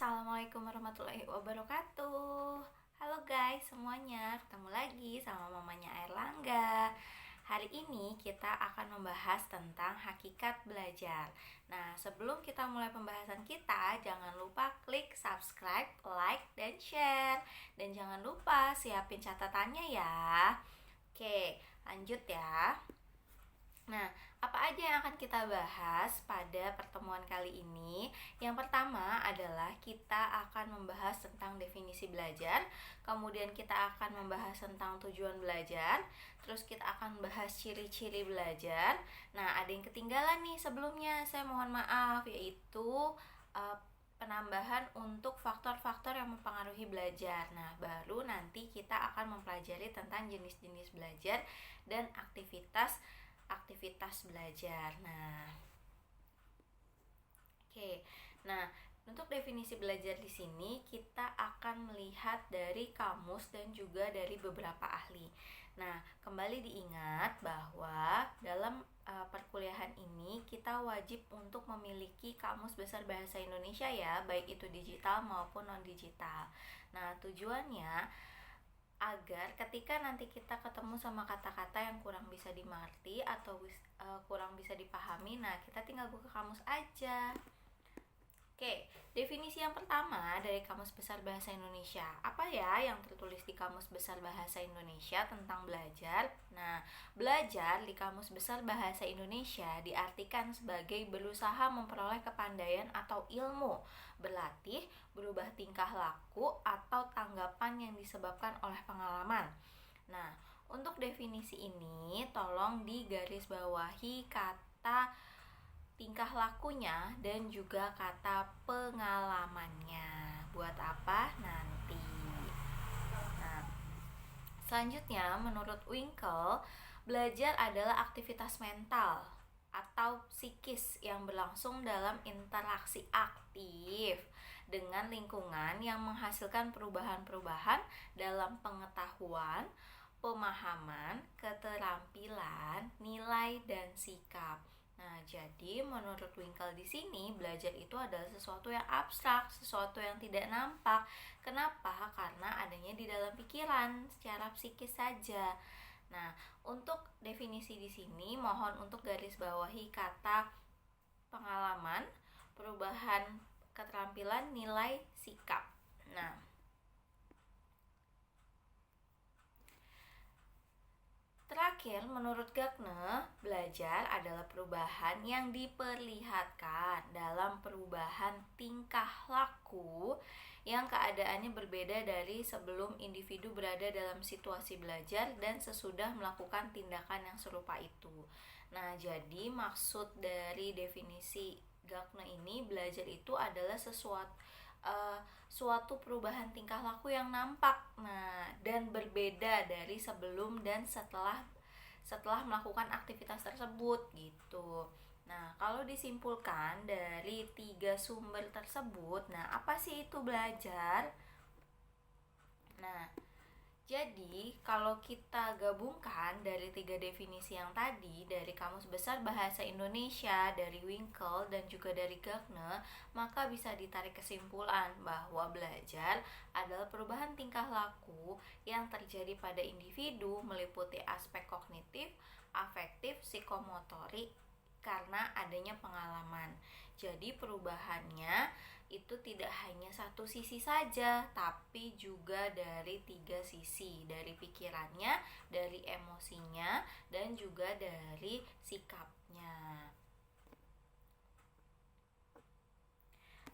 Assalamualaikum warahmatullahi wabarakatuh. Halo guys semuanya, ketemu lagi sama mamanya Airlangga. Hari ini kita akan membahas tentang hakikat belajar. Nah, sebelum kita mulai pembahasan kita, jangan lupa klik subscribe, like, dan share. Dan jangan lupa siapin catatannya ya. Oke, lanjut ya. Nah, apa aja yang akan kita bahas pada pertemuan kali ini? Yang pertama adalah kita akan membahas tentang definisi belajar, kemudian kita akan membahas tentang tujuan belajar, terus kita akan bahas ciri-ciri belajar. Nah, ada yang ketinggalan nih sebelumnya, saya mohon maaf, yaitu penambahan untuk faktor-faktor yang mempengaruhi belajar. Nah, baru nanti kita akan mempelajari tentang jenis-jenis belajar dan aktivitas belajar. Nah, untuk definisi belajar di sini kita akan melihat dari kamus dan juga dari beberapa ahli. Nah, kembali diingat bahwa dalam perkuliahan ini kita wajib untuk memiliki kamus besar bahasa Indonesia ya, baik itu digital maupun non digital. Nah, tujuannya agar ketika nanti kita ketemu sama kata-kata yang kurang bisa dimengerti atau kurang bisa dipahami, nah kita tinggal buka kamus aja. Oke, definisi yang pertama dari Kamus Besar Bahasa Indonesia. Apa ya yang tertulis di Kamus Besar Bahasa Indonesia tentang belajar? Nah, belajar di Kamus Besar Bahasa Indonesia diartikan sebagai berusaha memperoleh kepandaian atau ilmu, berlatih, berubah tingkah laku, atau tanggapan yang disebabkan oleh pengalaman. Nah, untuk definisi ini tolong digarisbawahi kata tingkah lakunya dan juga kata pengalamannya. Buat apa? Nanti. Nah, selanjutnya menurut Winkel, belajar adalah aktivitas mental atau psikis yang berlangsung dalam interaksi aktif dengan lingkungan yang menghasilkan perubahan-perubahan dalam pengetahuan, pemahaman, keterampilan, nilai, dan sikap. Nah, jadi menurut Winkel di sini belajar itu adalah sesuatu yang abstrak, sesuatu yang tidak nampak. Kenapa? Karena adanya di dalam pikiran secara psikis saja. Nah, untuk definisi di sini mohon untuk garis bawahi kata pengalaman, perubahan keterampilan, nilai, sikap. Nah, terakhir, menurut Gagne, belajar adalah perubahan yang diperlihatkan dalam perubahan tingkah laku yang keadaannya berbeda dari sebelum individu berada dalam situasi belajar dan sesudah melakukan tindakan yang serupa itu. Nah, jadi maksud dari definisi Gagne ini, belajar itu adalah suatu perubahan tingkah laku yang nampak, dan berbeda dari sebelum dan setelah melakukan aktivitas tersebut gitu. Nah, kalau disimpulkan dari 3 sumber tersebut, apa sih itu belajar? Nah, jadi kalau kita gabungkan dari 3 definisi yang tadi, dari Kamus Besar Bahasa Indonesia, dari Winkel, dan juga dari Gagne, maka bisa ditarik kesimpulan bahwa belajar adalah perubahan tingkah laku yang terjadi pada individu meliputi aspek kognitif, afektif, psikomotorik karena adanya pengalaman. Jadi perubahannya itu tidak hanya satu sisi saja, tapi juga dari 3 sisi, dari pikirannya, dari emosinya, dan juga dari sikapnya.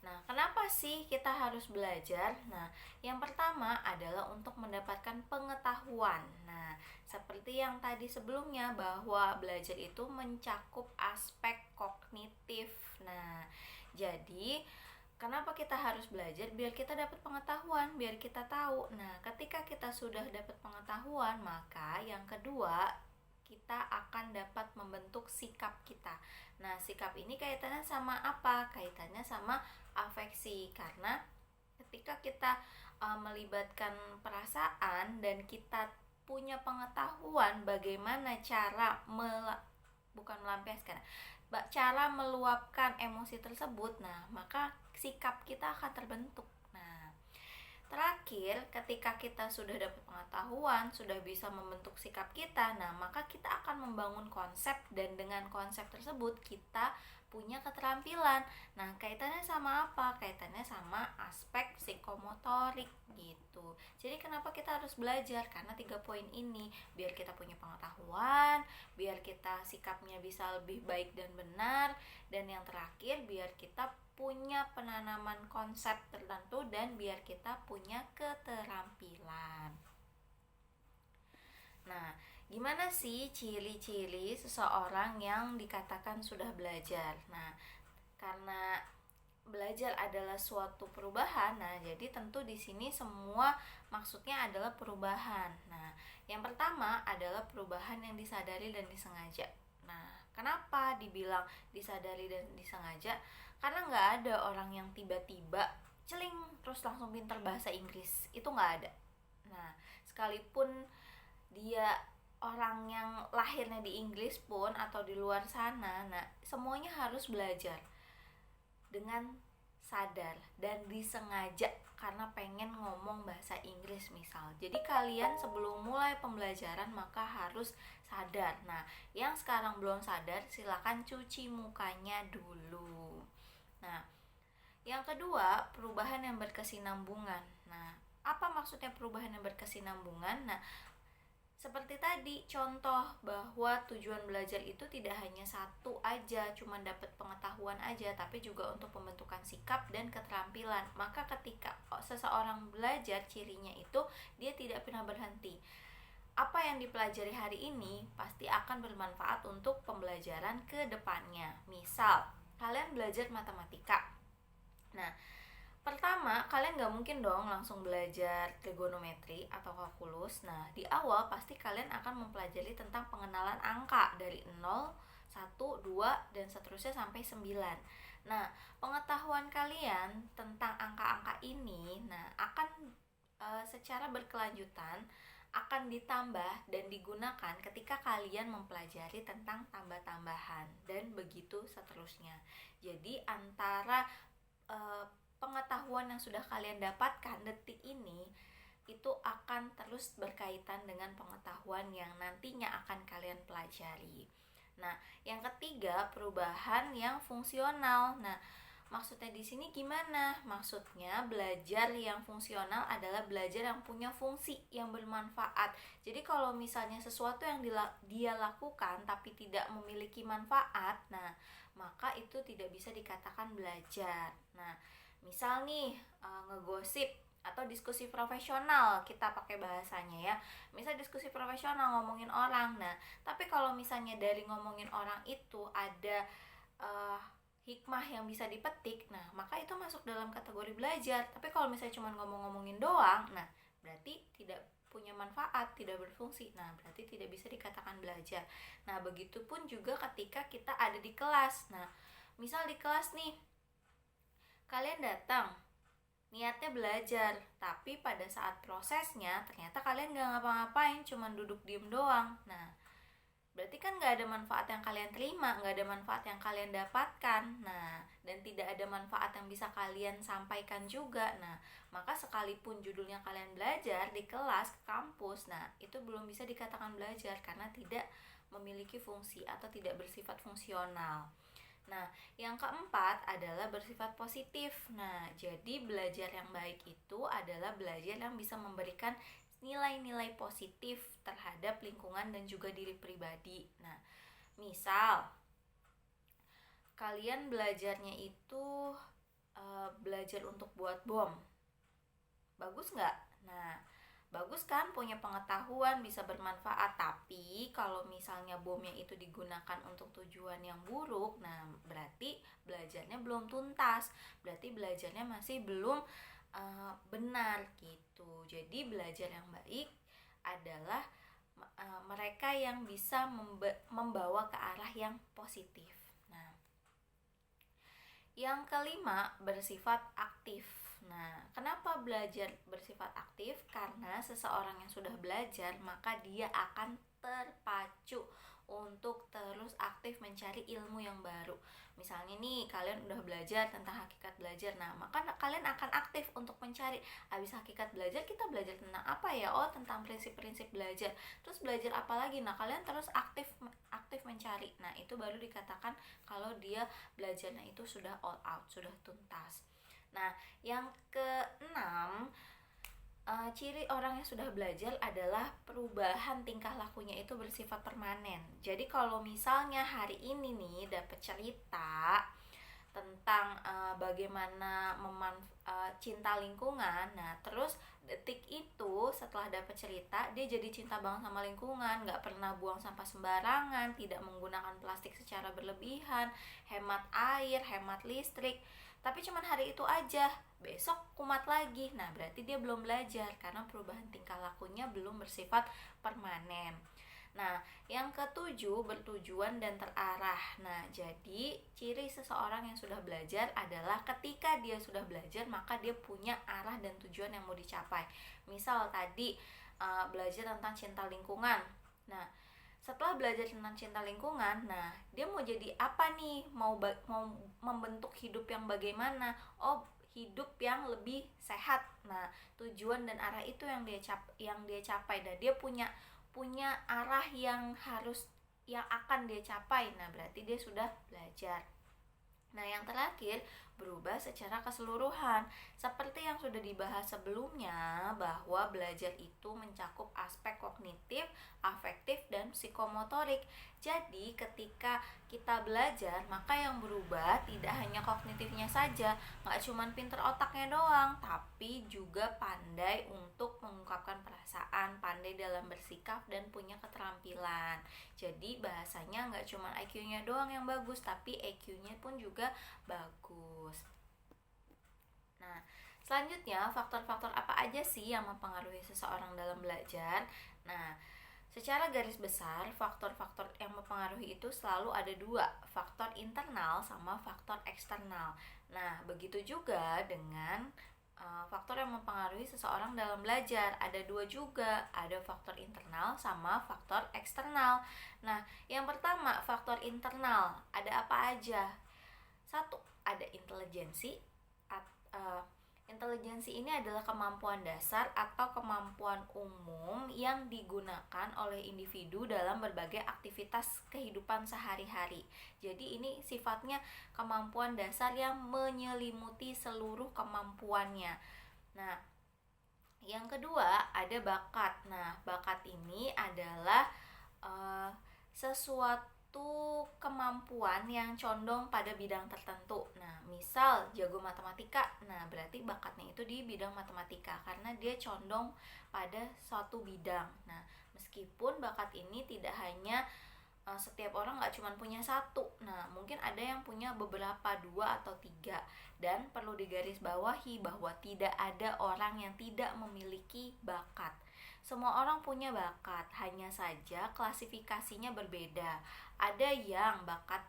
Nah, kenapa sih kita harus belajar? Nah, yang pertama adalah untuk mendapatkan pengetahuan. Nah, seperti yang tadi sebelumnya bahwa belajar itu mencakup aspek kognitif. Nah, jadi kenapa kita harus belajar? Biar kita dapat pengetahuan, biar kita tahu. Nah, ketika kita sudah dapat pengetahuan, maka yang kedua, kita akan dapat membentuk sikap kita. Nah, sikap ini kaitannya sama apa? Kaitannya sama afeksi. Karena ketika kita melibatkan perasaan dan kita punya pengetahuan bagaimana cara cara meluapkan emosi tersebut, nah maka sikap kita akan terbentuk. Nah, terakhir, ketika kita sudah dapat pengetahuan, sudah bisa membentuk sikap kita, nah maka kita akan membangun konsep, dan dengan konsep tersebut kita punya keterampilan. Nah, kaitannya sama apa? Kaitannya sama aspek psikomotorik gitu. Jadi kenapa kita harus belajar? Karena 3 poin ini, biar kita punya pengetahuan, biar kita sikapnya bisa lebih baik dan benar, dan yang terakhir biar kita punya penanaman konsep tertentu dan biar kita punya keterampilan. Nah, gimana sih ciri-ciri seseorang yang dikatakan sudah belajar? Nah, karena belajar adalah suatu perubahan, nah jadi tentu di sini semua maksudnya adalah perubahan. Nah, yang pertama adalah perubahan yang disadari dan disengaja. Nah, kenapa dibilang disadari dan disengaja? Karena nggak ada orang yang tiba-tiba celing terus langsung pintar bahasa Inggris, itu nggak ada. Nah, sekalipun dia orang yang lahirnya di Inggris pun atau di luar sana, nah semuanya harus belajar dengan sadar dan disengaja karena pengen ngomong bahasa Inggris misal. Jadi kalian sebelum mulai pembelajaran maka harus sadar. Nah, yang sekarang belum sadar silakan cuci mukanya dulu. Nah, yang kedua, perubahan yang berkesinambungan. Nah, apa maksudnya perubahan yang berkesinambungan? Nah, seperti tadi contoh bahwa tujuan belajar itu tidak hanya satu aja, cuma dapat pengetahuan aja, tapi juga untuk pembentukan sikap dan keterampilan. Maka ketika seseorang belajar, cirinya itu dia tidak pernah berhenti. Apa yang dipelajari hari ini pasti akan bermanfaat untuk pembelajaran ke depannya. Misal, kalian belajar matematika. Nah, pertama, kalian gak mungkin dong langsung belajar trigonometri atau kalkulus. Nah, di awal pasti kalian akan mempelajari tentang pengenalan angka dari 0, 1, 2, dan seterusnya sampai 9. Nah, pengetahuan kalian tentang angka-angka ini akan secara berkelanjutan akan ditambah dan digunakan ketika kalian mempelajari tentang tambah-tambahan dan begitu seterusnya. Jadi antara pengetahuan yang sudah kalian dapatkan detik ini itu akan terus berkaitan dengan pengetahuan yang nantinya akan kalian pelajari. Nah, yang ketiga, perubahan yang fungsional. Nah, maksudnya di sini gimana? Maksudnya belajar yang fungsional adalah belajar yang punya fungsi, yang bermanfaat. Jadi kalau misalnya sesuatu yang dia lakukan tapi tidak memiliki manfaat, nah maka itu tidak bisa dikatakan belajar. Nah, misal nih ngegosip atau diskusi profesional, kita pakai bahasanya ya. Misal diskusi profesional ngomongin orang. Nah, tapi kalau misalnya dari ngomongin orang itu ada hikmah yang bisa dipetik, nah maka itu masuk dalam kategori belajar. Tapi kalau misalnya cuma ngomong-ngomongin doang, nah berarti tidak punya manfaat, tidak berfungsi. Nah, berarti tidak bisa dikatakan belajar. Nah, begitupun juga ketika kita ada di kelas. Nah, misal di kelas nih, kalian datang niatnya belajar, tapi pada saat prosesnya ternyata kalian gak ngapa-ngapain, cuma duduk diem doang. Nah, berarti kan gak ada manfaat yang kalian terima, gak ada manfaat yang kalian dapatkan. Nah, dan tidak ada manfaat yang bisa kalian sampaikan juga. Nah, maka sekalipun judulnya kalian belajar di kelas, kampus, nah itu belum bisa dikatakan belajar karena tidak memiliki fungsi atau tidak bersifat fungsional. Nah, yang keempat adalah bersifat positif. Nah, jadi belajar yang baik itu adalah belajar yang bisa memberikan nilai-nilai positif terhadap lingkungan dan juga diri pribadi. Nah, misal kalian belajarnya itu belajar untuk buat bom, bagus nggak? Nah, bagus kan, punya pengetahuan, bisa bermanfaat. Tapi kalau misalnya bomnya itu digunakan untuk tujuan yang buruk, nah berarti belajarnya belum tuntas, berarti belajarnya masih belum benar gitu. Jadi belajar yang baik adalah mereka yang bisa membawa ke arah yang positif. Nah, yang kelima, bersifat aktif. Nah, kenapa belajar bersifat aktif? Karena seseorang yang sudah belajar, maka dia akan terpacu untuk terus aktif mencari ilmu yang baru. Misalnya nih, kalian udah belajar tentang hakikat belajar. Nah, maka kalian akan aktif untuk mencari. Habis hakikat belajar, kita belajar tentang apa ya? Oh, tentang prinsip-prinsip belajar. Terus belajar apa lagi? Nah, kalian terus aktif mencari. Nah, itu baru dikatakan kalau dia belajarnya itu sudah all out, sudah tuntas. Nah, yang keenam, ciri orang yang sudah belajar adalah perubahan tingkah lakunya itu bersifat permanen. Jadi kalau misalnya hari ini nih dapat cerita tentang bagaimana cinta lingkungan, nah terus detik itu setelah dapat cerita dia jadi cinta banget sama lingkungan, nggak pernah buang sampah sembarangan, tidak menggunakan plastik secara berlebihan, hemat air, hemat listrik. Tapi cuman hari itu aja, besok kumat lagi. Nah, berarti dia belum belajar karena perubahan tingkah lakunya belum bersifat permanen. Nah, yang ketujuh, bertujuan dan terarah. Nah, jadi ciri seseorang yang sudah belajar adalah ketika dia sudah belajar, maka dia punya arah dan tujuan yang mau dicapai. Misal tadi belajar tentang cinta lingkungan. Nah, setelah belajar tentang cinta lingkungan, nah dia mau jadi apa nih? Mau membentuk hidup yang bagaimana? Oh, hidup yang lebih sehat. Nah, tujuan dan arah itu yang dia capai, dan dia punya arah yang akan dia capai. Nah, berarti dia sudah belajar. Nah, yang terakhir, berubah secara keseluruhan. Seperti yang sudah dibahas sebelumnya, bahwa belajar itu mencakup aspek kognitif, afektif, dan psikomotorik. Jadi, ketika kita belajar, maka yang berubah tidak hanya kognitifnya saja, nggak cuma pinter otaknya doang, tapi juga pandai untuk mengungkapkan perasaan, pandai dalam bersikap, dan punya keterampilan. Jadi, bahasanya nggak cuma IQ-nya doang yang bagus, tapi EQ-nya pun juga bagus. Nah, selanjutnya faktor-faktor apa aja sih yang mempengaruhi seseorang dalam belajar? Nah, secara garis besar, faktor-faktor yang mempengaruhi itu selalu ada dua, faktor internal sama faktor eksternal. Nah, begitu juga dengan faktor yang mempengaruhi seseorang dalam belajar. Ada dua juga, ada faktor internal sama faktor eksternal. Nah, yang pertama, faktor internal. Ada apa aja? Satu, ada intelijensi. Intelijensi ini adalah kemampuan dasar atau kemampuan umum yang digunakan oleh individu dalam berbagai aktivitas kehidupan sehari-hari. Jadi ini sifatnya kemampuan dasar yang menyelimuti seluruh kemampuannya. Nah, yang kedua ada bakat. Nah, bakat ini adalah sesuatu kemampuan yang condong pada bidang tertentu. Nah, misal jago matematika, nah berarti bakatnya itu di bidang matematika karena dia condong pada suatu bidang. Nah, meskipun bakat ini tidak hanya setiap orang nggak cuma punya satu. Nah, mungkin ada yang punya beberapa, 2 atau 3. Dan perlu digarisbawahi bahwa tidak ada orang yang tidak memiliki bakat. Semua orang punya bakat, hanya saja klasifikasinya berbeda. Ada yang bakat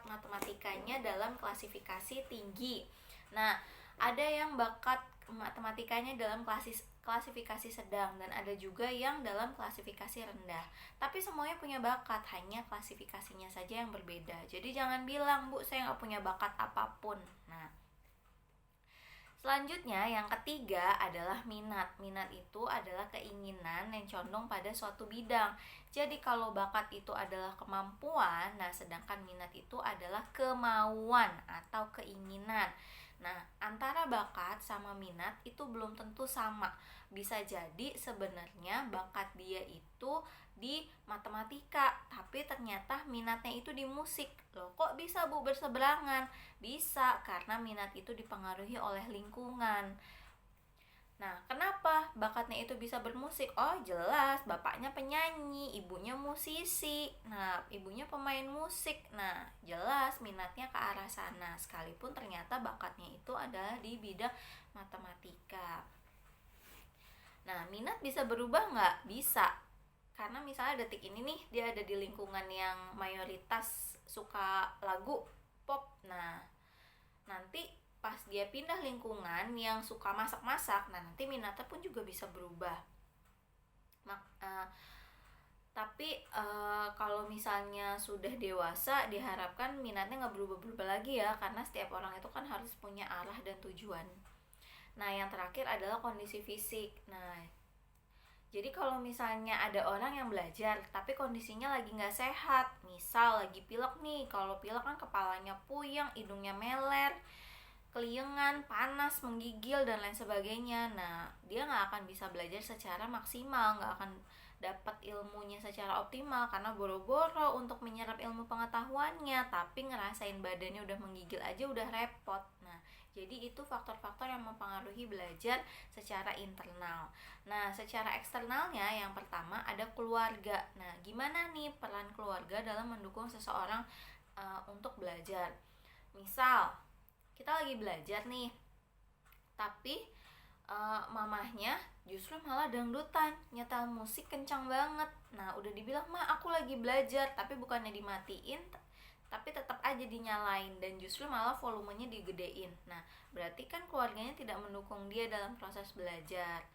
matematikanya dalam klasifikasi tinggi. Nah, ada yang bakat matematikanya dalam klasifikasi sedang, dan ada juga yang dalam klasifikasi rendah. Tapi semuanya punya bakat, hanya klasifikasinya saja yang berbeda. Jadi jangan bilang, "Bu, saya nggak punya bakat apapun." Nah, selanjutnya yang ketiga adalah minat. Minat itu adalah keinginan yang condong pada suatu bidang. Jadi kalau bakat itu adalah kemampuan, nah sedangkan minat itu adalah kemauan atau keinginan. Nah, antara bakat sama minat itu belum tentu sama. Bisa jadi sebenarnya bakat dia itu di matematika, tapi ternyata minatnya itu di musik. Loh, kok bisa, Bu, berseberangan? Bisa, karena minat itu dipengaruhi oleh lingkungan. Nah, kenapa bakatnya itu bisa bermusik? Oh, jelas, bapaknya penyanyi, ibunya musisi. Nah, ibunya pemain musik. Nah, jelas minatnya ke arah sana. Sekalipun ternyata bakatnya itu adalah di bidang matematika. Nah, minat bisa berubah nggak? Bisa. Karena misalnya detik ini nih, dia ada di lingkungan yang mayoritas suka lagu pop. Nah, nanti pas dia pindah lingkungan yang suka masak-masak, nah nanti minatnya pun juga bisa berubah. Tapi kalau misalnya sudah dewasa, diharapkan minatnya nggak berubah-berubah lagi ya, karena setiap orang itu kan harus punya arah dan tujuan. Nah, yang terakhir adalah kondisi fisik. Nah, jadi kalau misalnya ada orang yang belajar tapi kondisinya lagi nggak sehat, misal lagi pilek nih, kalau pilek kan kepalanya puyeng, hidungnya meler, keliengan, panas, menggigil, dan lain sebagainya. Nah, dia nggak akan bisa belajar secara maksimal, nggak akan dapat ilmunya secara optimal karena boro-boro untuk menyerap ilmu pengetahuannya, tapi ngerasain badannya udah menggigil aja udah repot. Nah, jadi itu faktor-faktor yang mempengaruhi belajar secara internal. Nah, secara eksternalnya yang pertama ada keluarga. Nah, gimana nih peran keluarga dalam mendukung seseorang untuk belajar? Misal, kita lagi belajar nih, tapi mamahnya justru malah dangdutan, nyetel musik kencang banget. Nah, udah dibilang, "Ma, aku lagi belajar," tapi bukannya dimatiin, tapi tetap aja dinyalain dan justru malah volumenya digedein. Nah, berarti kan keluarganya tidak mendukung dia dalam proses belajar.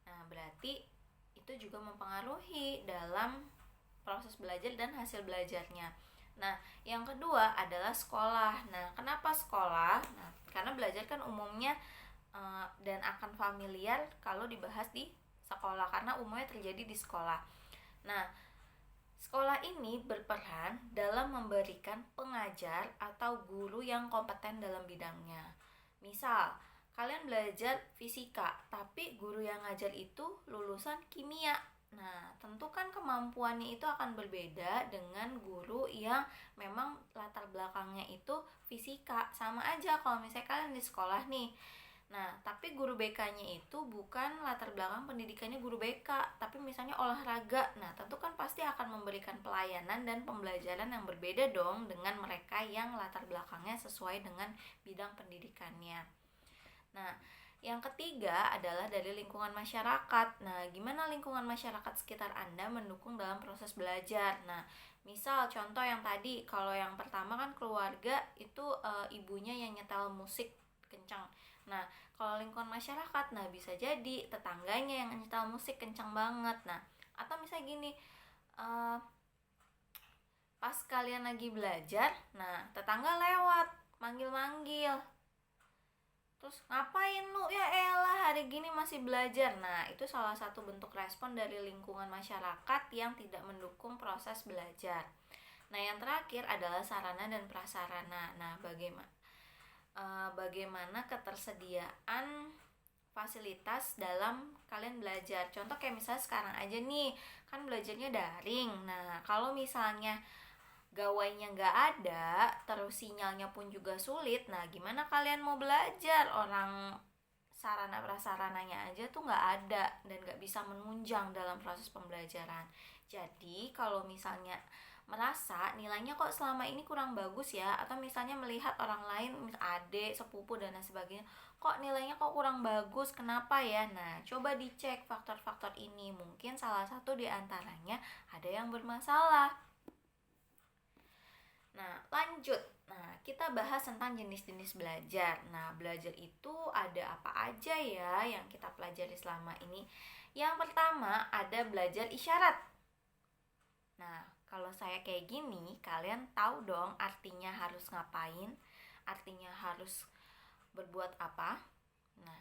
Nah, berarti itu juga mempengaruhi dalam proses belajar dan hasil belajarnya. Nah, yang kedua adalah sekolah. Nah, kenapa sekolah? Nah, karena belajar kan umumnya dan akan familiar kalau dibahas di sekolah karena umumnya terjadi di sekolah. Nah, sekolah ini berperan dalam memberikan pengajar atau guru yang kompeten dalam bidangnya. Misal, kalian belajar fisika, tapi guru yang ngajar itu lulusan kimia. Nah, tentu kan kemampuannya itu akan berbeda dengan guru yang memang latar belakangnya itu fisika. Sama aja kalau misalnya kalian di sekolah nih. Nah, tapi guru BK-nya itu bukan latar belakang pendidikannya guru BK, tapi misalnya olahraga. Nah, tentu kan pasti akan memberikan pelayanan dan pembelajaran yang berbeda dong dengan mereka yang latar belakangnya sesuai dengan bidang pendidikannya. Nah, yang ketiga adalah dari lingkungan masyarakat. Nah, gimana lingkungan masyarakat sekitar Anda mendukung dalam proses belajar? Nah, misal contoh yang tadi, kalau yang pertama kan keluarga itu ibunya yang nyetel musik kencang. Nah, kalau lingkungan masyarakat, nah bisa jadi tetangganya yang nyetel musik kencang banget. Nah, atau misalnya gini, pas kalian lagi belajar, nah tetangga lewat, manggil-manggil. Terus, "Ngapain lu? Ya elah, hari gini masih belajar." Nah, itu salah satu bentuk respon dari lingkungan masyarakat yang tidak mendukung proses belajar. Nah, yang terakhir adalah sarana dan prasarana. Nah, bagaimana ketersediaan fasilitas dalam kalian belajar. Contoh kayak misalnya sekarang aja nih, kan belajarnya daring. Nah, kalau misalnya gawainya nggak ada, terus sinyalnya pun juga sulit, nah gimana kalian mau belajar? Orang sarana prasarananya aja tuh nggak ada dan nggak bisa menunjang dalam proses pembelajaran. Jadi kalau misalnya merasa nilainya kok selama ini kurang bagus ya, atau misalnya melihat orang lain, adik, sepupu dan lain sebagainya, kok nilainya kok kurang bagus, kenapa ya? Nah, coba dicek faktor-faktor ini, mungkin salah satu diantaranya ada yang bermasalah. Nah, lanjut. Nah, kita bahas tentang jenis-jenis belajar. Nah, belajar itu ada apa aja ya yang kita pelajari selama ini? Yang pertama, ada belajar isyarat. Nah, kalau saya kayak gini, kalian tahu dong artinya harus ngapain, artinya harus berbuat apa. Nah,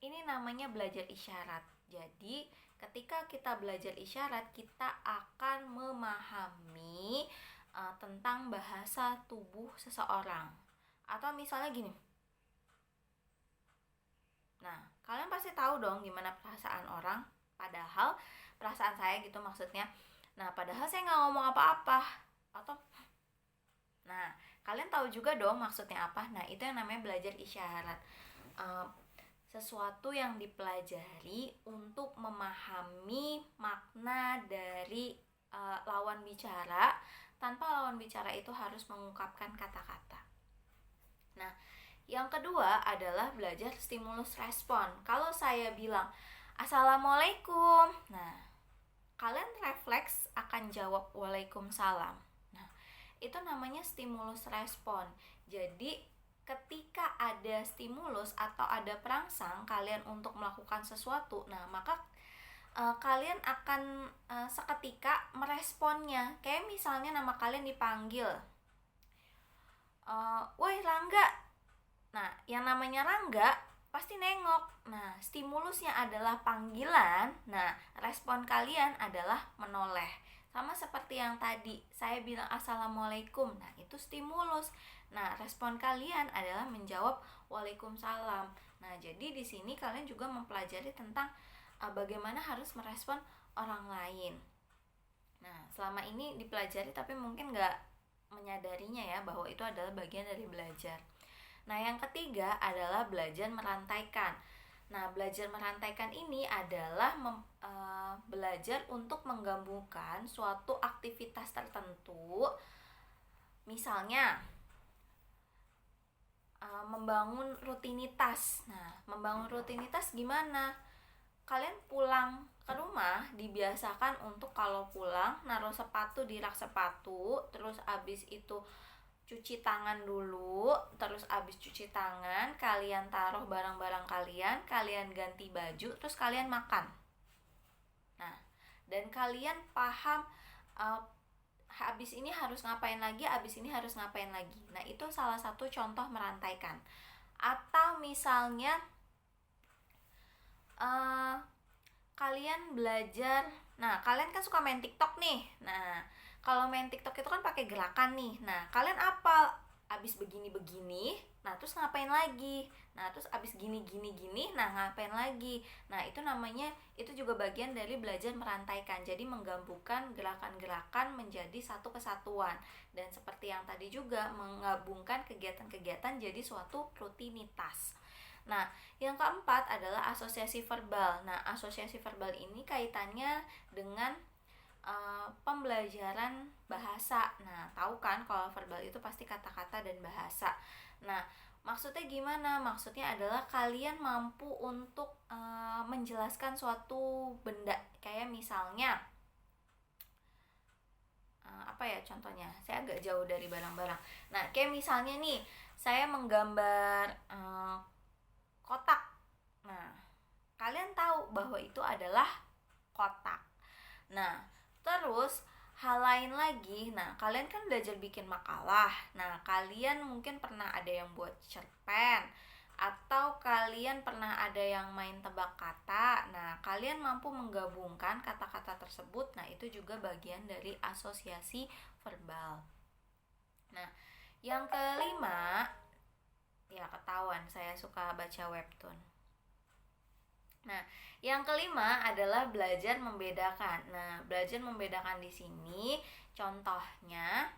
ini namanya belajar isyarat. Jadi, ketika kita belajar isyarat, kita akan memahami tentang bahasa tubuh seseorang. Atau misalnya gini. Nah, kalian pasti tahu dong gimana perasaan orang, padahal perasaan saya gitu maksudnya. Nah, padahal saya nggak ngomong apa-apa. Atau, nah, kalian tahu juga dong maksudnya apa. Nah, itu yang namanya belajar isyarat. Sesuatu yang dipelajari untuk memahami makna dari lawan bicara tanpa lawan bicara itu harus mengungkapkan kata-kata. Nah, yang kedua adalah belajar stimulus respon. Kalau saya bilang Assalamualaikum, nah kalian refleks akan jawab Waalaikumsalam. Nah, itu namanya stimulus respon. Jadi ketika ada stimulus atau ada perangsang kalian untuk melakukan sesuatu, nah maka kalian akan seketika meresponnya. Kayak misalnya nama kalian dipanggil, woi Rangga. Nah, yang namanya Rangga pasti nengok. Nah, stimulusnya adalah panggilan. Nah, respon kalian adalah menoleh. Sama seperti yang tadi, saya bilang assalamualaikum. Nah, itu stimulus. Nah, respon kalian adalah menjawab waalaikumsalam. Nah, jadi di sini kalian juga mempelajari tentang bagaimana harus merespon orang lain. Nah, selama ini dipelajari tapi mungkin nggak menyadarinya ya bahwa itu adalah bagian dari belajar. Nah, yang ketiga adalah belajar merantaikan. Nah, belajar merantaikan ini adalah belajar untuk menggabungkan suatu aktivitas tertentu. Misalnya, membangun rutinitas. Nah, membangun rutinitas gimana? Kalian pulang ke rumah dibiasakan untuk kalau pulang naruh sepatu di rak sepatu, terus abis itu cuci tangan dulu, terus abis cuci tangan kalian taruh barang-barang kalian ganti baju, terus kalian makan. Nah, dan kalian paham habis ini harus ngapain lagi, habis ini harus ngapain lagi. Nah, itu salah satu contoh merantaikan. Atau misalnya kalian belajar, nah kalian kan suka main TikTok nih. Nah, kalau main TikTok itu kan pakai gerakan nih. Nah, kalian apal abis begini, nah terus ngapain lagi? Nah, terus abis gini, nah ngapain lagi? Nah, itu namanya, itu juga bagian dari belajar merantaikan. Jadi menggabungkan gerakan-gerakan menjadi satu kesatuan. Dan seperti yang tadi juga, menggabungkan kegiatan-kegiatan jadi suatu rutinitas. Nah, yang keempat adalah asosiasi verbal. Nah, asosiasi verbal ini kaitannya dengan pembelajaran bahasa. Nah, tahu kan kalau verbal itu pasti kata-kata dan bahasa. Nah, maksudnya gimana? Maksudnya adalah kalian mampu untuk menjelaskan suatu benda. Kayak misalnya, apa ya contohnya? Saya agak jauh dari barang-barang. Nah, kayak misalnya nih, saya menggambar kotak. Nah, kalian tahu bahwa itu adalah kotak. Nah, terus hal lain lagi. Nah, kalian kan belajar bikin makalah. Nah, kalian mungkin pernah ada yang buat cerpen, atau kalian pernah ada yang main tebak kata. Nah, kalian mampu menggabungkan kata-kata tersebut. Nah, itu juga bagian dari asosiasi verbal. Nah, yang kelima, ya ketahuan saya suka baca webtoon. Nah, yang kelima adalah belajar membedakan. Nah, belajar membedakan di sini contohnya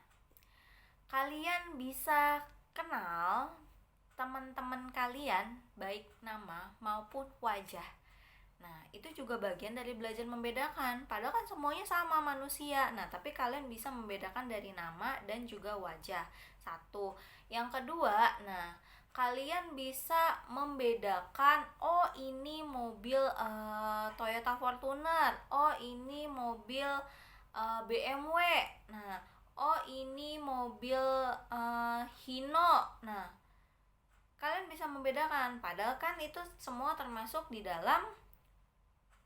kalian bisa kenal teman-teman kalian baik nama maupun wajah. Nah, itu juga bagian dari belajar membedakan. Padahal kan semuanya sama manusia. Nah, tapi kalian bisa membedakan dari nama dan juga wajah. Satu. Yang kedua, nah, kalian bisa membedakan, oh ini mobil Toyota Fortuner, oh ini mobil BMW, nah oh ini mobil Hino. Nah, kalian bisa membedakan, padahal kan itu semua termasuk di dalam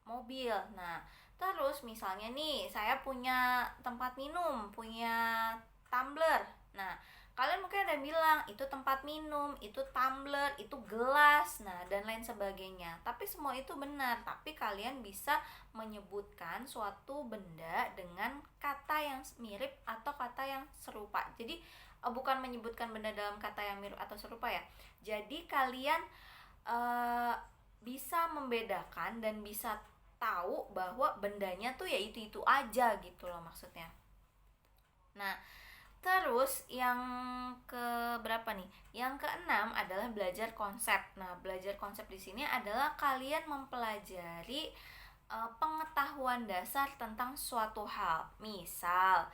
mobil. Nah, terus misalnya nih, saya punya tempat minum, punya tumbler. Nah, kalian mungkin ada bilang itu tempat minum, itu tumbler, itu gelas, nah dan lain sebagainya. Tapi semua itu benar, tapi kalian bisa menyebutkan suatu benda dengan kata yang mirip atau kata yang serupa. Jadi bukan menyebutkan benda dalam kata yang mirip atau serupa ya. Jadi kalian bisa membedakan dan bisa tahu bahwa bendanya tuh ya itu aja gitu loh maksudnya. Nah, terus yang ke berapa nih? Yang keenam adalah belajar konsep. Nah, belajar konsep di sini adalah kalian mempelajari pengetahuan dasar tentang suatu hal. Misal,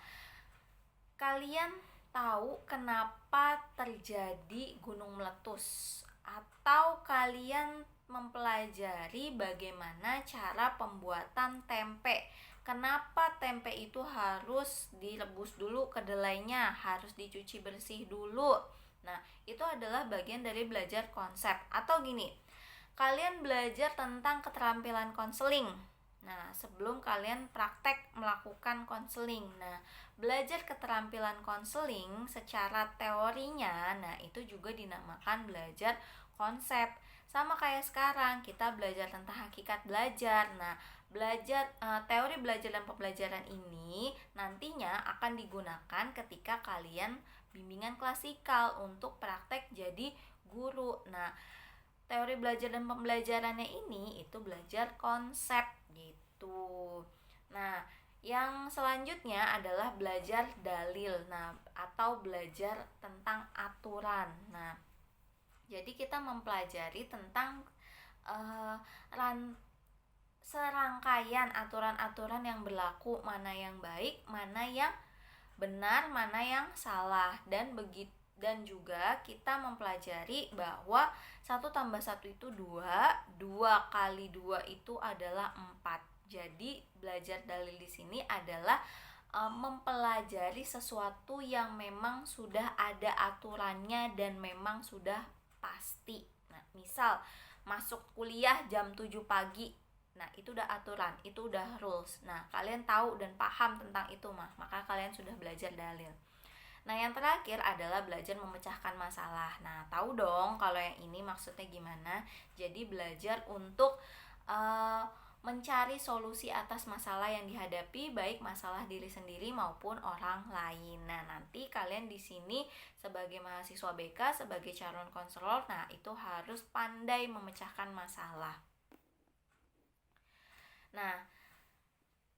kalian tahu kenapa terjadi gunung meletus, atau kalian mempelajari bagaimana cara pembuatan tempe. Kenapa tempe itu harus direbus dulu kedelainya, harus dicuci bersih dulu. Nah, itu adalah bagian dari belajar konsep. Atau gini, kalian belajar tentang keterampilan konseling. Nah, sebelum kalian praktek melakukan konseling. Nah, belajar keterampilan konseling secara teorinya, nah itu juga dinamakan belajar konsep. Sama kayak sekarang, kita belajar tentang hakikat belajar. Nah, teori belajar dan pembelajaran ini nantinya akan digunakan ketika kalian bimbingan klasikal untuk praktek jadi guru. Nah, teori belajar dan pembelajarannya ini itu belajar konsep gitu. Nah, yang selanjutnya adalah belajar dalil. Nah, atau belajar tentang aturan. Nah, jadi kita mempelajari tentang serangkaian aturan-aturan yang berlaku, mana yang baik, mana yang benar, mana yang salah, dan juga kita mempelajari bahwa 1 tambah 1 itu 2, 2 kali 2 itu adalah 4. Jadi belajar dalil di sini adalah mempelajari sesuatu yang memang sudah ada aturannya dan memang sudah pasti. Nah, misal masuk kuliah jam 7 pagi. Nah, itu udah aturan, itu udah rules. Nah, kalian tahu dan paham tentang itu maka kalian sudah belajar dalil. Nah, yang terakhir adalah belajar memecahkan masalah. Nah, tahu dong kalau yang ini maksudnya gimana. Jadi belajar untuk mencari solusi atas masalah yang dihadapi, baik masalah diri sendiri maupun orang lain. Nah, nanti kalian di sini sebagai mahasiswa BK, sebagai calon konselor, nah itu harus pandai memecahkan masalah. Nah,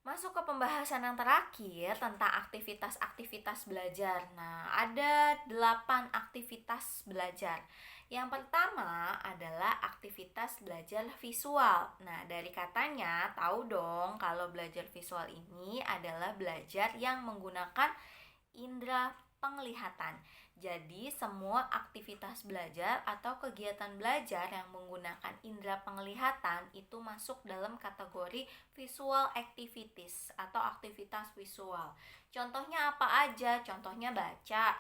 masuk ke pembahasan yang terakhir tentang aktivitas-aktivitas belajar. Nah, ada 8 aktivitas belajar. Yang pertama adalah aktivitas belajar visual. Nah, dari katanya tahu dong kalau belajar visual ini adalah belajar yang menggunakan indera penglihatan. Jadi, semua aktivitas belajar atau kegiatan belajar yang menggunakan indera penglihatan itu masuk dalam kategori visual activities atau aktivitas visual. Contohnya apa aja? Contohnya baca,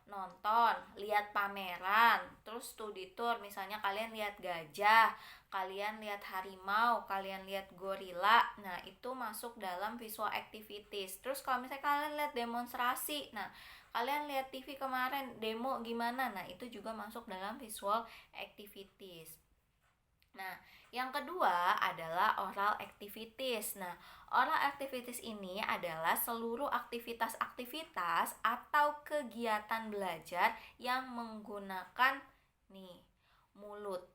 nonton, lihat pameran, terus studi tour, misalnya kalian lihat gajah, kalian lihat harimau, kalian lihat gorila. Nah, itu masuk dalam visual activities. Terus kalau misalnya kalian lihat demonstrasi, nah kalian lihat TV kemarin demo gimana, nah itu juga masuk dalam visual activities. Nah, yang kedua adalah oral activities. Nah, oral activities ini adalah seluruh aktivitas-aktivitas atau kegiatan belajar yang menggunakan mulut.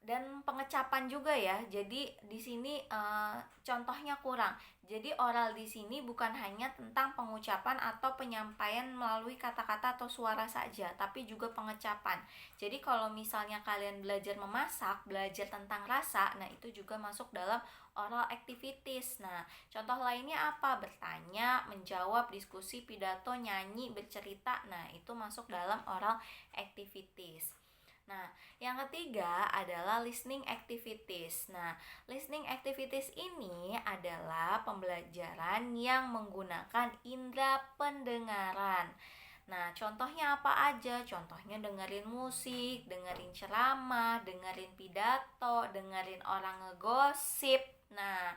Dan pengecapan juga ya. Jadi di sini contohnya kurang. Jadi oral di sini bukan hanya tentang pengucapan atau penyampaian melalui kata-kata atau suara saja, tapi juga pengecapan. Jadi kalau misalnya kalian belajar memasak, belajar tentang rasa, nah itu juga masuk dalam oral activities. Nah, contoh lainnya apa? Bertanya, menjawab, diskusi, pidato, nyanyi, bercerita. Nah, itu masuk dalam oral activities. Nah, yang ketiga adalah listening activities. Nah, listening activities ini adalah pembelajaran yang menggunakan indera pendengaran. Nah, contohnya apa aja? Contohnya dengerin musik, dengerin ceramah, dengerin pidato, dengerin orang ngegosip. Nah,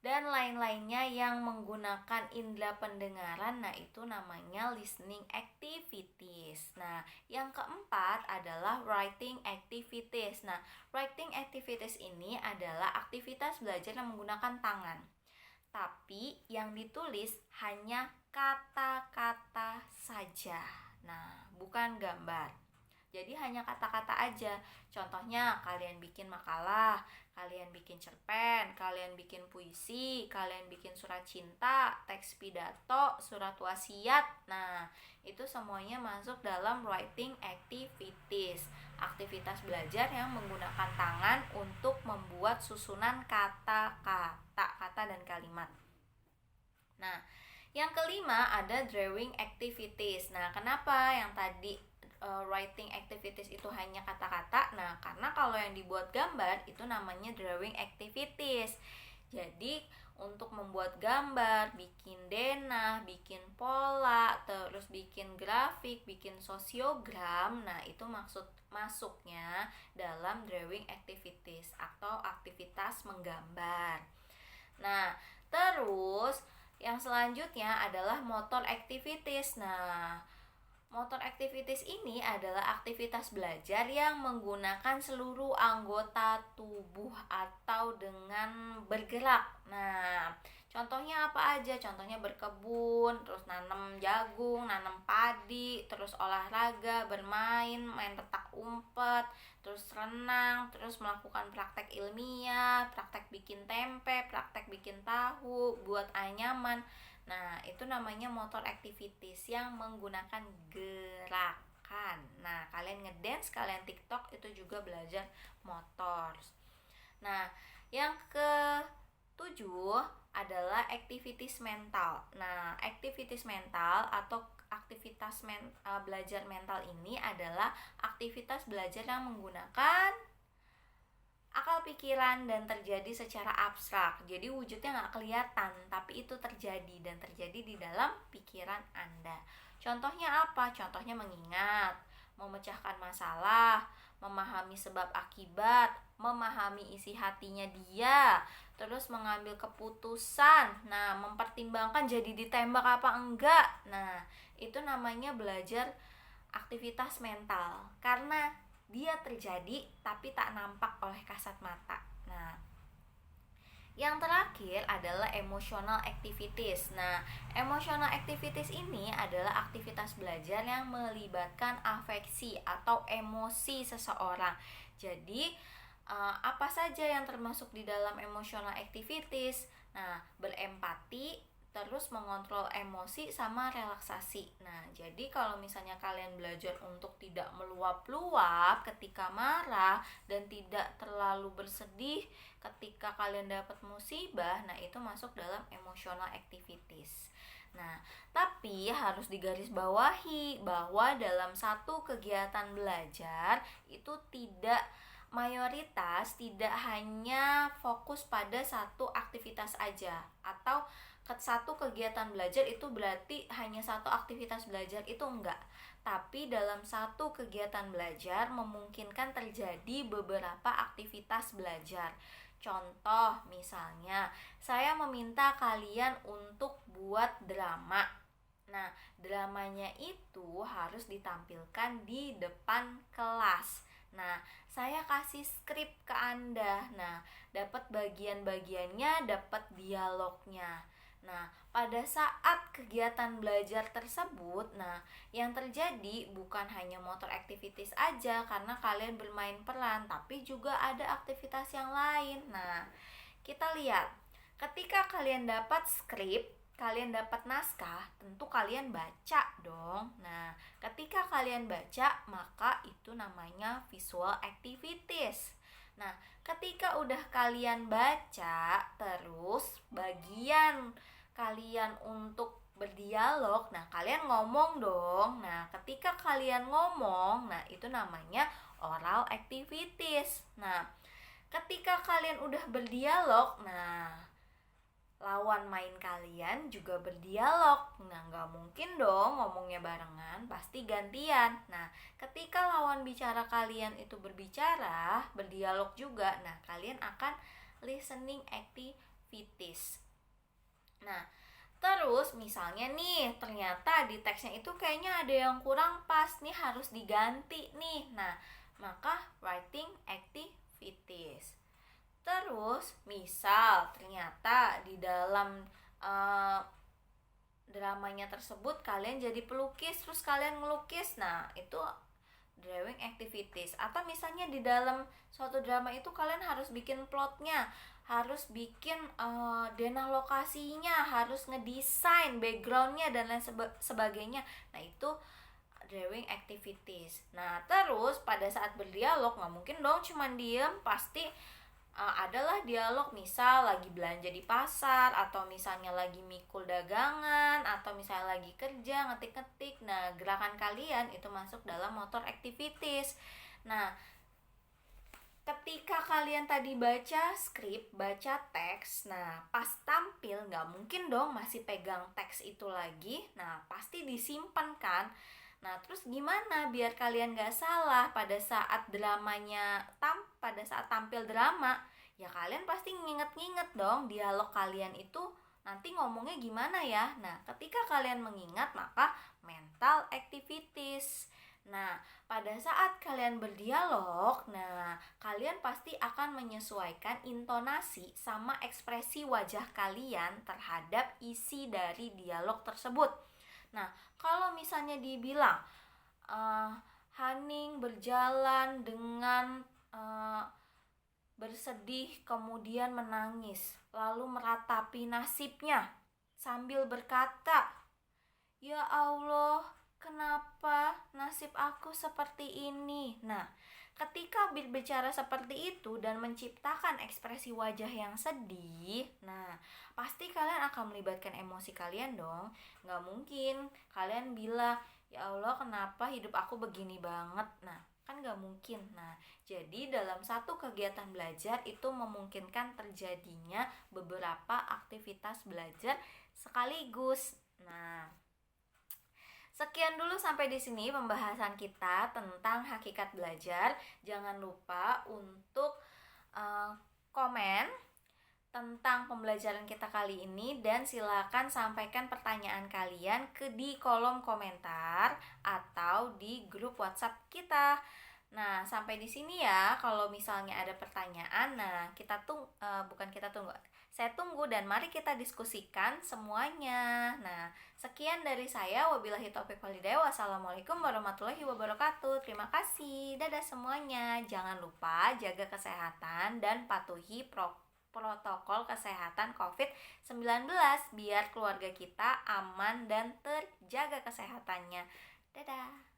dan lain-lainnya yang menggunakan indera pendengaran, nah itu namanya listening activities. Nah, yang keempat adalah writing activities. Nah, writing activities ini adalah aktivitas belajar yang menggunakan tangan, tapi yang ditulis hanya kata-kata saja. Nah, bukan gambar. Jadi hanya kata-kata aja. Contohnya kalian bikin makalah, kalian bikin cerpen, kalian bikin puisi, kalian bikin surat cinta, teks pidato, surat wasiat. Nah, itu semuanya masuk dalam writing activities. Aktivitas belajar yang menggunakan tangan untuk membuat susunan kata dan kalimat. Nah, yang kelima ada drawing activities. Nah, kenapa yang tadi writing activities itu hanya kata-kata? Nah, karena kalau yang dibuat gambar itu namanya drawing activities. Jadi untuk membuat gambar, bikin denah, bikin pola, terus bikin grafik, bikin sosiogram, nah itu masuknya dalam drawing activities atau aktivitas menggambar. Nah, terus yang selanjutnya adalah motor activities. Nah, motor activities ini adalah aktivitas belajar yang menggunakan seluruh anggota tubuh atau dengan bergerak. Nah, contohnya apa aja? Contohnya berkebun, terus nanam jagung, nanam padi, terus olahraga, bermain, main petak umpet, terus renang, terus melakukan praktek ilmiah, praktek bikin tempe, praktek bikin tahu, buat anyaman. Nah, itu namanya motor activities yang menggunakan gerakan. Nah, kalian ngedance, kalian TikTok itu juga belajar motor. Nah, yang ketujuh adalah activities mental. Nah, activities mental atau aktivitas belajar mental ini adalah aktivitas belajar yang menggunakan akal pikiran dan terjadi secara abstrak. Jadi wujudnya nggak kelihatan, tapi itu terjadi dan terjadi di dalam pikiran Anda. Contohnya apa? Contohnya mengingat, memecahkan masalah, memahami sebab akibat, memahami isi hatinya dia, terus mengambil keputusan. Nah, mempertimbangkan jadi ditembak apa enggak. Nah, itu namanya belajar aktivitas mental. Karena dia terjadi tapi tak nampak oleh kasat mata. Nah, yang terakhir adalah emotional activities. Nah, emotional activities ini adalah aktivitas belajar yang melibatkan afeksi atau emosi seseorang. Jadi, apa saja yang termasuk di dalam emotional activities? Nah, berempati, terus mengontrol emosi sama relaksasi. Nah, jadi kalau misalnya kalian belajar untuk tidak meluap-luap ketika marah dan tidak terlalu bersedih ketika kalian dapat musibah, nah itu masuk dalam emotional activities. Nah, tapi harus digarisbawahi bahwa dalam satu kegiatan belajar itu mayoritas tidak hanya fokus pada satu aktivitas aja, atau satu kegiatan belajar itu berarti hanya satu aktivitas belajar, itu enggak. Tapi dalam satu kegiatan belajar memungkinkan terjadi beberapa aktivitas belajar. Contoh misalnya, saya meminta kalian untuk buat drama. Nah, dramanya itu harus ditampilkan di depan kelas. Nah, saya kasih skrip ke Anda. Nah, dapat bagian-bagiannya, dapat dialognya. Nah, pada saat kegiatan belajar tersebut, nah, yang terjadi bukan hanya motor activities aja karena kalian bermain peran, tapi juga ada aktivitas yang lain. Nah, kita lihat, ketika kalian dapat skrip, kalian dapat naskah, tentu kalian baca dong. Nah, ketika kalian baca, maka itu namanya visual activities. Nah, ketika udah kalian baca, terus bagian kalian untuk berdialog, nah kalian ngomong dong. Nah, ketika kalian ngomong, nah itu namanya oral activities. Nah, ketika kalian udah berdialog, nah lawan main kalian juga berdialog. Nah, nggak mungkin dong ngomongnya barengan, pasti gantian. Nah, ketika lawan bicara kalian itu berbicara, berdialog juga, nah kalian akan listening activities. Nah, terus misalnya nih, ternyata di teksnya itu kayaknya ada yang kurang pas nih, harus diganti nih. Nah, maka writing activities. Terus, misal ternyata di dalam dramanya tersebut kalian jadi pelukis, terus kalian ngelukis. Nah, itu drawing activities. Atau misalnya di dalam suatu drama itu kalian harus bikin plotnya, harus bikin denah lokasinya, harus ngedesain backgroundnya dan lain sebagainya. Nah, itu drawing activities. Nah, terus pada saat berdialog nggak mungkin dong cuman diem, pasti adalah dialog, misal lagi belanja di pasar, atau misalnya lagi mikul dagangan, atau misalnya lagi kerja ngetik-ngetik. Nah, gerakan kalian itu masuk dalam motor activities. Nah, ketika kalian tadi baca skrip, baca teks, nah pas tampil nggak mungkin dong masih pegang teks itu lagi. Nah pasti disimpan kan. Nah terus gimana biar kalian nggak salah pada saat pada saat tampil drama? Ya kalian pasti nginget-nginget dong dialog kalian itu nanti ngomongnya gimana ya. Nah ketika kalian mengingat maka mental activities. Nah, pada saat kalian berdialog, nah kalian pasti akan menyesuaikan intonasi sama ekspresi wajah kalian terhadap isi dari dialog tersebut. Nah, kalau misalnya dibilang Haning berjalan dengan bersedih kemudian menangis, lalu meratapi nasibnya sambil berkata, "Ya Allah, kenapa nasib aku seperti ini?" Nah, ketika berbicara seperti itu dan menciptakan ekspresi wajah yang sedih, nah, pasti kalian akan melibatkan emosi kalian dong. Nggak mungkin kalian bilang, "Ya Allah, kenapa hidup aku begini banget?" Nah, kan nggak mungkin. Nah, jadi dalam satu kegiatan belajar itu memungkinkan terjadinya beberapa aktivitas belajar sekaligus. Nah, sekian dulu sampai di sini pembahasan kita tentang hakikat belajar. Jangan lupa untuk komen tentang pembelajaran kita kali ini dan silakan sampaikan pertanyaan kalian di kolom komentar atau di grup WhatsApp kita. Nah, sampai di sini ya. Kalau misalnya ada pertanyaan, saya tunggu dan mari kita diskusikan semuanya. Nah, sekian dari saya. Wabillahi taufiq walhidayah. Wassalamualaikum warahmatullahi wabarakatuh. Terima kasih. Dadah semuanya. Jangan lupa jaga kesehatan dan patuhi protokol kesehatan COVID-19 biar keluarga kita aman dan terjaga kesehatannya. Dadah.